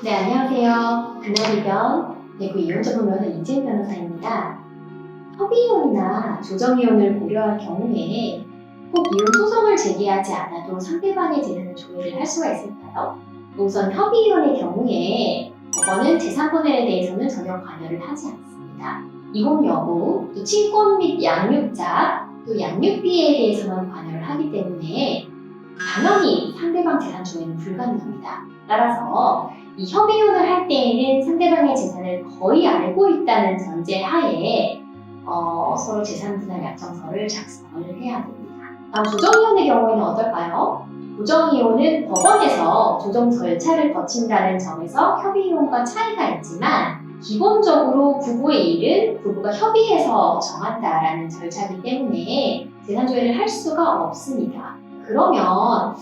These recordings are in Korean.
네, 안녕하세요. 그날이변 대구 이혼전문변호 이재은 변호사입니다. 협의이혼이나 조정이혼을 고려할 경우에 꼭 이혼 소송을 제기하지 않아도 상대방의 재산을 조회를 할 수가 있을까요? 우선 협의이혼의 경우에 법원은 재산 분할에 대해서는 전혀 관여를 하지 않습니다. 이혼 여부, 또 친권 및 양육자, 또 양육비에 대해서만 관여를 하기 때문에 당연히 상대방 재산 조회는 불가능합니다. 따라서 이 협의혼을 할 때에는 상대방의 재산을 거의 알고 있다는 전제 하에 서로 재산 분할 약정서를 작성을 해야 됩니다. 다음 조정이혼의 경우에는 어떨까요? 조정이혼은 법원에서 조정 절차를 거친다는 점에서 협의이혼과 차이가 있지만 기본적으로 부부의 일은 부부가 협의해서 정한다라는 절차이기 때문에 재산 조회를 할 수가 없습니다. 그러면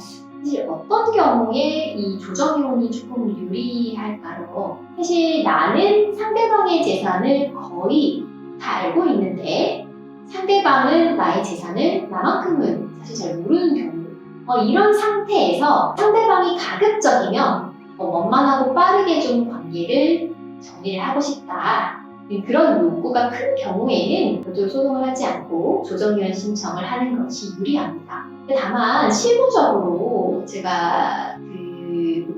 사실 어떤 경우에 이 조정이혼이 조금 유리할까요? 사실 나는 상대방의 재산을 거의 다 알고 있는데 상대방은 나의 재산을 나만큼은 사실 잘 모르는 경우, 이런 상태에서 상대방이 가급적이면 원만하고 빠르게 좀 관계를 정리를 하고 싶다. 그런 욕구가 큰 경우에는 별도로 소송을 하지 않고 조정이혼 신청을 하는 것이 유리합니다. 다만 실무적으로 제가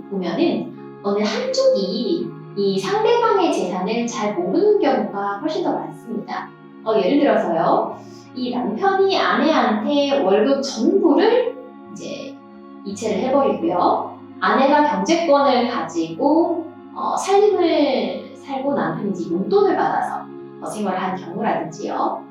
보면은 어느 한쪽이 이 상대방의 재산을 잘 모르는 경우가 훨씬 더 많습니다. 예를 들어서요, 이 남편이 아내한테 월급 전부를 이제 이체를 해버리고요, 아내가 경제권을 가지고 살림을 살고 남편이 이제 용돈을 받아서 생활을 한 경우라든지요.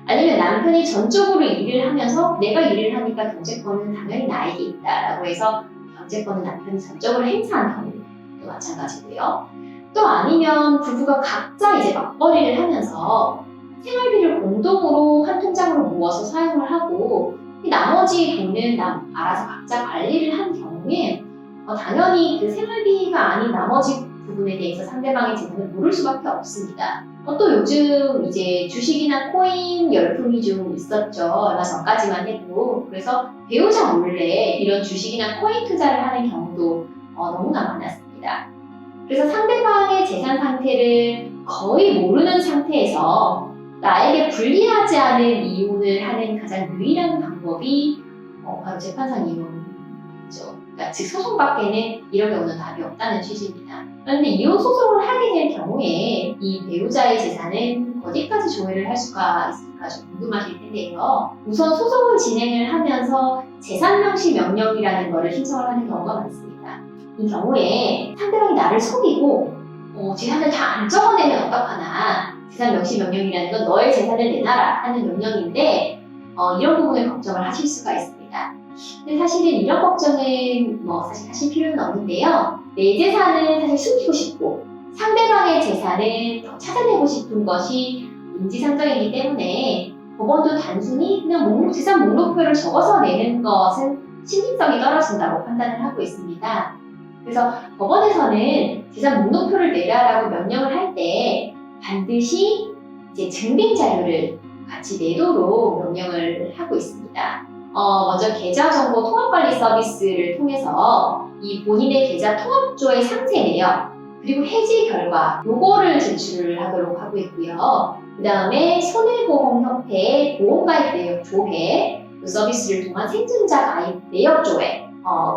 아니면 남편이 전적으로 일을 하면서 내가 일을 하니까 경제권은 당연히 나에게 있다라고 해서 경제권을 남편이 전적으로 행사한 경우도 마찬가지고요. 또 아니면 부부가 각자 이제 맞벌이를 하면서 생활비를 공동으로 한 통장으로 모아서 사용을 하고 나머지 돈은 알아서 각자 관리를 한 경우에 당연히 그 생활비가 아닌 나머지 부분에 대해서 상대방의 재산을 모를 수밖에 없습니다. 또 요즘 이제 주식이나 코인 열풍이 좀 있었죠. 얼마 전까지만 해도. 그래서 배우자 몰래 이런 주식이나 코인 투자를 하는 경우도 너무나 많았습니다. 그래서 상대방의 재산 상태를 거의 모르는 상태에서 나에게 불리하지 않은 이혼을 하는 가장 유일한 방법이 바로 재판상 이혼이죠. 그러니까 즉 소송밖에는 이런 경우는 답이 없다는 취지입니다. 그런데 이혼 소송을 하게 될 경우에 이 배우자의 재산은 어디까지 조회를 할 수가 있을까 좀 궁금하실 텐데요. 우선 소송을 진행을 하면서 재산명시 명령이라는 것을 신청을 하는 경우가 많습니다. 이 경우에 상대방이 나를 속이고 재산을 다 안 적어내면 어떡하나, 재산명시 명령이라는 건 너의 재산을 내놔라 하는 명령인데 이런 부분을 걱정을 하실 수가 있습니다. 근데 사실은 이런 걱정은 사실 하실 필요는 없는데요. 내 재산은 사실 숨기고 싶고 상대방의 재산을 더 찾아내고 싶은 것이 인지상정이기 때문에 법원도 단순히 그냥 재산 목록표를 적어서 내는 것은 신빙성이 떨어진다고 판단을 하고 있습니다. 그래서 법원에서는 재산 목록표를 내라라고 명령을 할 때 반드시 이제 증빙 자료를 같이 내도록 명령을 하고 있습니다. 먼저 계좌정보 통합관리 서비스를 통해서 이 본인의 계좌 통합조의 상세 내역, 그리고 해지 결과, 요거를 제출을 하도록 하고 있고요. 그 다음에 손해보험협회의 보험가입 내역 조회, 그 서비스를 통한 생존자 가입 내역 조회,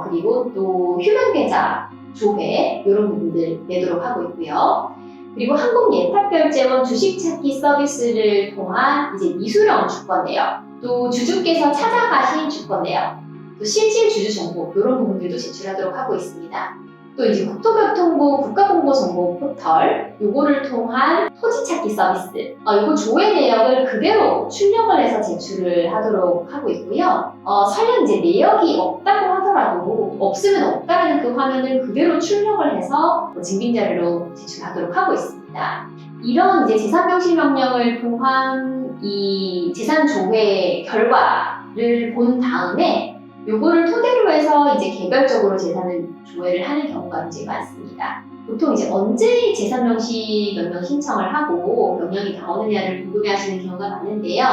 그리고 또 휴면계좌 조회, 이런 부분들 내도록 하고 있고요. 그리고 한국예탁결제원 주식찾기 서비스를 통한 이제 미수령 주권 내역, 또 주주께서 찾아가신 주권 내역, 또 실질 주주 정보, 이런 부분들도 제출하도록 하고 있습니다. 또 이제 국토교통부 국가공보정보 포털, 요거를 통한 토지찾기 서비스, 요거 조회 내역을 그대로 출력을 해서 제출을 하도록 하고 있고요. 설령 이제 내역이 없다고 하더라도 없으면 없다라는 그 화면을 그대로 출력을 해서 증빙자료로 제출하도록 하고 있습니다. 이런 이제 재산명시 명령을 통한 이 재산 조회 결과를 본 다음에 요거를 토대로 해서 이제 개별적으로 재산을 조회를 하는 경우가 이제 많습니다. 보통 이제 언제 재산명시 명령 신청을 하고 명령이 나오느냐를 궁금해하시는 경우가 많은데요.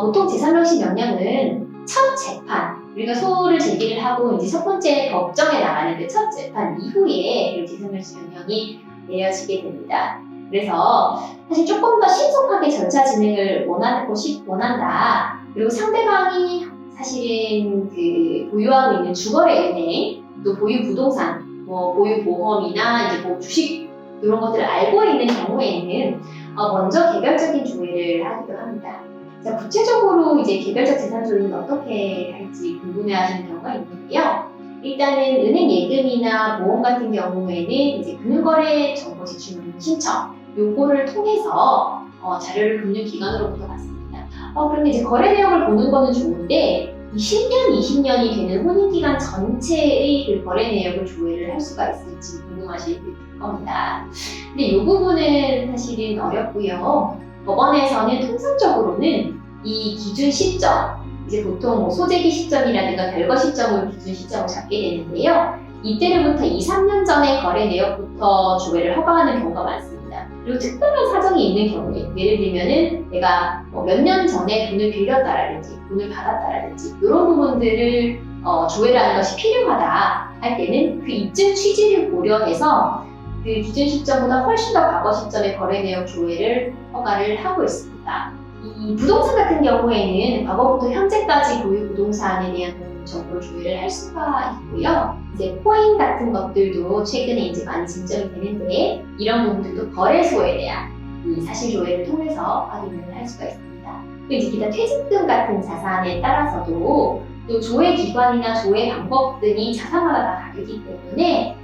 보통 재산명시 명령은 첫 재판, 우리가 소를 제기를 하고 이제 첫 번째 법정에 나가는 그 첫 재판 이후에 그 지상멸시 명령이 내려지게 됩니다. 그래서 사실 조금 더 신속하게 절차 진행을 원한다. 그리고 상대방이 사실은 그 보유하고 있는 주거래 은행, 또 보유 부동산, 뭐 보유 보험이나 이제 뭐 주식 이런 것들을 알고 있는 경우에는 먼저 개별적인 조회를 하기도 합니다. 자, 구체적으로 이제 개별적 재산 조회는 어떻게 할지 궁금해하시는 경우가 있는데요. 일단은 은행 예금이나 보험 같은 경우에는 이제 금융거래 정보 제출 신청 요거를 통해서 자료를 금융기관으로부터 받습니다. 그런데 이제 거래 내역을 보는 거는 좋은데 10년, 20년이 되는 혼인기간 전체의 그 거래 내역을 조회를 할 수가 있을지 궁금하실 겁니다. 근데 이 부분은 사실은 어렵고요. 법원에서는 통상적으로는 이 기준 시점, 이제 보통 소재기 시점이라든가 별거 시점을 기준 시점을 잡게 되는데요. 이때로부터 2, 3년 전의 거래 내역부터 조회를 허가하는 경우가 많습니다. 그리고 특별한 사정이 있는 경우에, 예를 들면은 내가 몇 년 전에 돈을 빌렸다라든지 돈을 받았다라든지 이런 부분들을 조회를 하는 것이 필요하다 할 때는 그 입증 취지를 고려해서 그 기준 시점보다 훨씬 더 과거 시점의 거래 내역 조회를 허가를 하고 있습니다. 이 부동산 같은 경우에는 과거부터 현재까지 보유 부동산에 대한 정보를 조회를 할 수가 있고요. 이제 코인 같은 것들도 최근에 이제 많이 진전이 되는데 이런 부분들도 거래소에 대한 이 사실 조회를 통해서 확인을 할 수가 있습니다. 또 이제 기타 퇴직금 같은 자산에 따라서도 또 조회 기관이나 조회 방법 등이 자산마다 다 다르기 때문에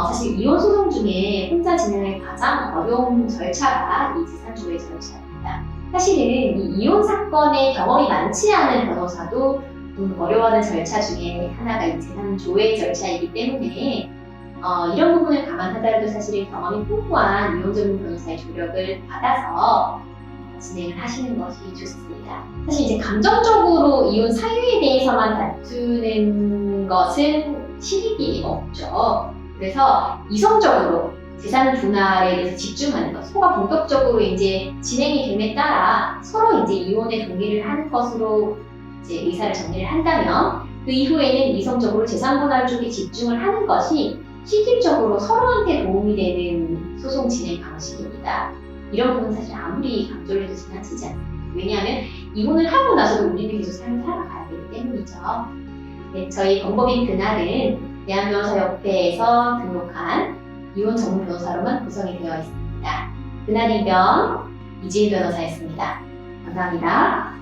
사실 이혼 소송 중에 혼자 진행할 가장 어려운 절차가 이 재산 조회 절차입니다. 사실은 이 이혼 사건에 경험이 많지 않은 변호사도 좀 어려워하는 절차 중에 하나가 이 재산 조회 절차이기 때문에 이런 부분을 감안하더라도 사실은 경험이 풍부한 이혼 전문 변호사의 조력을 받아서 진행을 하시는 것이 좋습니다. 사실 이제 감정적으로 이혼 사유에 대해서만 다투는 것은 실익이 없죠. 그래서 이성적으로 재산 분할에 대해서 집중하는 것, 소가 본격적으로 이제 진행이 됨에 따라 서로 이제 이혼에 동의를 하는 것으로 이제 의사를 정리를 한다면 그 이후에는 이성적으로 재산 분할 쪽에 집중을 하는 것이 실질적으로 서로한테 도움이 되는 소송 진행 방식입니다. 이런 부분은 사실 아무리 강조를 해도 지나치지 않습니다. 왜냐하면 이혼을 하고 나서도 우리는 계속 삶을 살아가야 되기 때문이죠. 네, 저희 권법인 그날은 대한변호사협회에서 등록한 이혼 전문 변호사로만 구성이 되어 있습니다. 그날 이변 이지일 변호사였습니다. 감사합니다.